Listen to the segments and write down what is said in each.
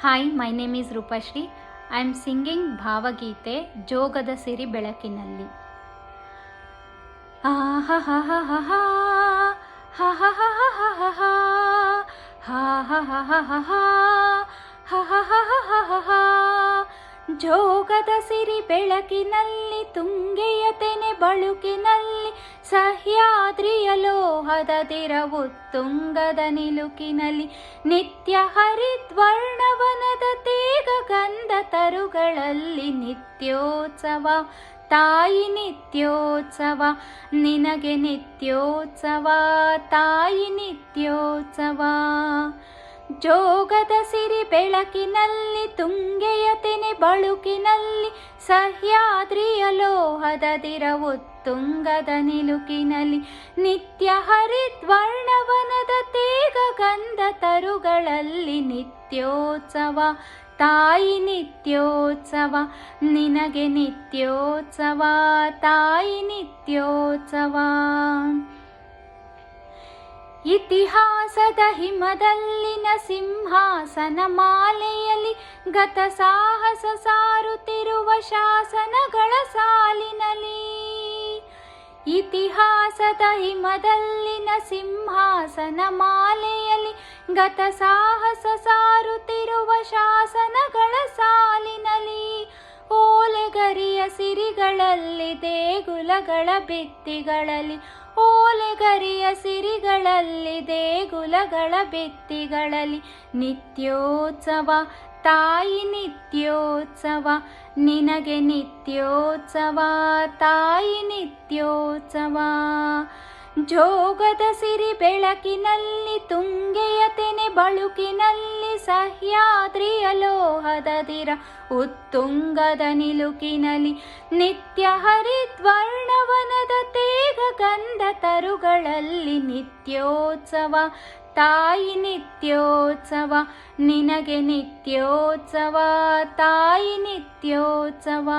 Hi, my name is Roopashree. I am singing ಭಾವಗೀತೆ ಜೋಗದ ಸಿರಿ ಬೆಳಕಿನಲ್ಲಿ. ಜೋಗದ ಸಿರಿ ಬೆಳಕಿನಲ್ಲಿ ತುಂಗೆಯ ತೆನೆ ಬಳುಕಿನಲ್ಲಿ ಸಹ್ಯಾದ್ರಿಯ ಲೋಹದ ದಿರವು ತುಂಗದ ನಿಲುಕಿನಲ್ಲಿ ನಿತ್ಯ ಹರಿದ್ವರ್ಣವನದ ತೇಗ ಗಂಧ ತರುಗಳಲ್ಲಿ ನಿತ್ಯೋತ್ಸವ ತಾಯಿ ನಿತ್ಯೋತ್ಸವ ನಿನಗೆ ನಿತ್ಯೋತ್ಸವ ತಾಯಿ ನಿತ್ಯೋತ್ಸವ. ಜೋಗದ ಸಿರಿ ಬೆಳಕಿನಲ್ಲಿ ತುಂಗೆಯ ತೆನೆ ಬಳುಕಿನಲ್ಲಿ ಸಹ್ಯಾದ್ರಿಯ ಲೋಹದ ದಿರವು ತುಂಗದ ನಿಲುಕಿನಲ್ಲಿ ನಿತ್ಯ ಹರಿದ್ವರ್ಣವನದ ತೇಗ ಗಂಧ ತರುಗಳಲ್ಲಿ ನಿತ್ಯೋತ್ಸವ ತಾಯಿ ನಿತ್ಯೋತ್ಸವ ನಿನಗೆ ನಿತ್ಯೋತ್ಸವ ತಾಯಿ ನಿತ್ಯೋತ್ಸವ. ಇತಿಹಾಸದ ಹಿಮದಲ್ಲಿನ ಸಿಂಹಾಸನ ಮಾಲೆಯಲ್ಲಿ ಗತ ಸಾಹಸ ಸಾರುತ್ತಿರುವ ಶಾಸನಗಳ ಸಾಲಿನಲ್ಲಿ. ಇತಿಹಾಸದ ಹಿಮದಲ್ಲಿನ ಸಿಂಹಾಸನ ಮಾಲೆಯಲ್ಲಿ ಗತ ಸಾಹಸ ಸಾರುತ್ತಿರುವ ಶಾಸನಗಳ ಸಾಲಿನಲ್ಲಿ ಓಲೆಗರಿಯ ಸಿರಿಗಳಲ್ಲಿ ದೇಗುಲಗಳ ಭಿತ್ತಿಗಳಲ್ಲಿ ಓಲೆಗರಿಯ ಸಿರಿಗಳಲ್ಲಿ ದೇಗುಲಗಳ ಭಿತ್ತಿಗಳಲ್ಲಿ ನಿತ್ಯೋತ್ಸವ ತಾಯಿ ನಿತ್ಯೋತ್ಸವ ನಿನಗೆ ನಿತ್ಯೋತ್ಸವ ತಾಯಿ ನಿತ್ಯೋತ್ಸವ. ಜೋಗದ ಸಿರಿ ಬೆಳಕಿನಲ್ಲಿ ತುಂಗೆಯ ತೆನೆ ಬಳುಕಿನಲ್ಲಿ ಸಹ್ಯಾದ್ರಿಯ ಲೋಹದ ದಿರ ಉತ್ತುಂಗದ ನಿಲುಕಿನಲ್ಲಿ ನಿತ್ಯ ಹರಿದ್ವರ್ಣವನದ ತೇಗ ಗಂಧ ತರುಗಳಲ್ಲಿ ನಿತ್ಯೋತ್ಸವ ತಾಯಿ ನಿತ್ಯೋತ್ಸವ ನಿನಗೆ ನಿತ್ಯೋತ್ಸವ ತಾಯಿ ನಿತ್ಯೋತ್ಸವ.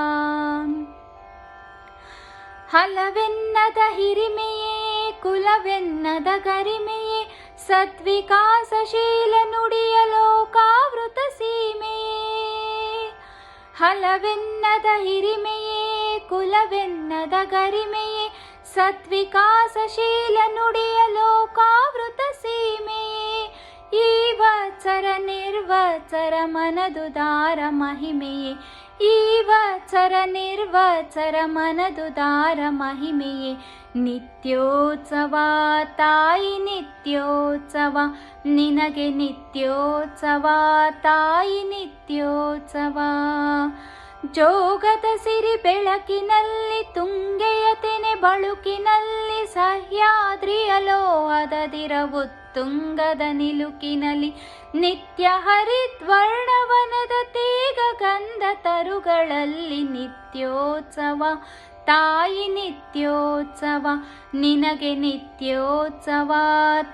ಹಲವೆನ್ನದ ಹಿರಿಮೆಯೇ ಕುಲವೆನ್ನದ ಗರಿಮೆಯೇ ಸದ್ವಿಕಾಸಶೀಲ ನುಡಿಯ ಲೋಕಾವೃತ ಸೀಮೆಯೇ. ಹಲವೆನ್ನದ ಹಿರಿಮೆಯೇ ಕುಲವೆನ್ನದ ಗರಿಮೆಯೇ ಸದ್ವಿಕಾಸಶೀಲ ನುಡಿಯ ಲೋಕಾವೃತ ಸೀಮೆಯೇ. ಈ ವತ್ಸರ ನಿರ್ವತ್ಸರ ಮನದುದಾರ ಮಹಿಮೆಯೇ ಈ ವತ್ಸರ ನಿರ್ವತ್ಸರ ಮನದುದಾರ ಮಹಿಮೆಯೇ ನಿತ್ಯೋತ್ಸವ ತಾಯಿ ನಿತ್ಯೋತ್ಸವ ನಿನಗೆ ನಿತ್ಯೋತ್ಸವ ತಾಯಿ ನಿತ್ಯೋತ್ಸವ. ಜೋಗದ ಸಿರಿ ಬೆಳಕಿನಲ್ಲಿ ತುಂಗೆಯ ತೆನೆ ಬಳುಕಿನಲ್ಲಿ ಸಹ್ಯಾದ್ರಿಯ ಲೋಹದ ದಿರವು ತುಂಗದ ನಿಲುಕಿನಲ್ಲಿ ನಿತ್ಯ ಹರಿದ್ವರ್ಣವನದ ತೇಗ ಗಂಧ ತರುಗಳಲ್ಲಿ ನಿತ್ಯೋತ್ಸವ ತಾಯಿ ನಿತ್ಯೋತ್ಸವ ನಿನಗೆ ನಿತ್ಯೋತ್ಸವ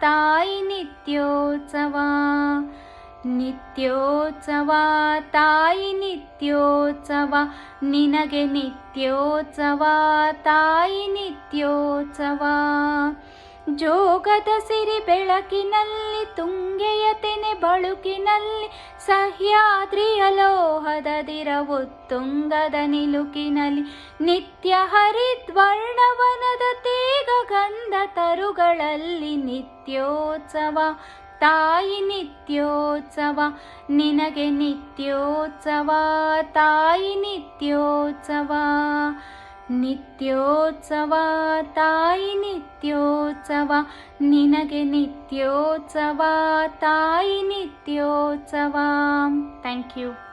ತಾಯಿ ನಿತ್ಯೋತ್ಸವ. ನಿತ್ಯೋತ್ಸವ ತಾಯಿ ನಿತ್ಯೋತ್ಸವ ನಿನಗೆ ನಿತ್ಯೋತ್ಸವ ತಾಯಿ ನಿತ್ಯೋತ್ಸವ. ಜೋಗದ ಸಿರಿ ಬೆಳಕಿನಲ್ಲಿ ತುಂಗೆಯ ತೆನೆ ಬಳುಕಿನಲ್ಲಿ ಸಹ್ಯಾದ್ರಿಯ ಲೋಹದ ದಿರವು ತುಂಗದ ನಿಲುಕಿನಲ್ಲಿ ನಿತ್ಯ ಹರಿದ್ವರ್ಣವನದ ತೇಗ ಗಂಧ ತರುಗಳಲ್ಲಿ ನಿತ್ಯೋತ್ಸವ ತಾಯಿ ನಿತ್ಯೋತ್ಸವ ನಿನಗೆ ನಿತ್ಯೋತ್ಸವ ತಾಯಿ ನಿತ್ಯೋತ್ಸವ. ನಿತ್ಯೋತ್ಸವ ತಾಯಿ ನಿತ್ಯೋತ್ಸವ ನಿನಗೆ ನಿತ್ಯೋತ್ಸವ ತಾಯಿ ನಿತ್ಯೋತ್ಸವ. Thank you.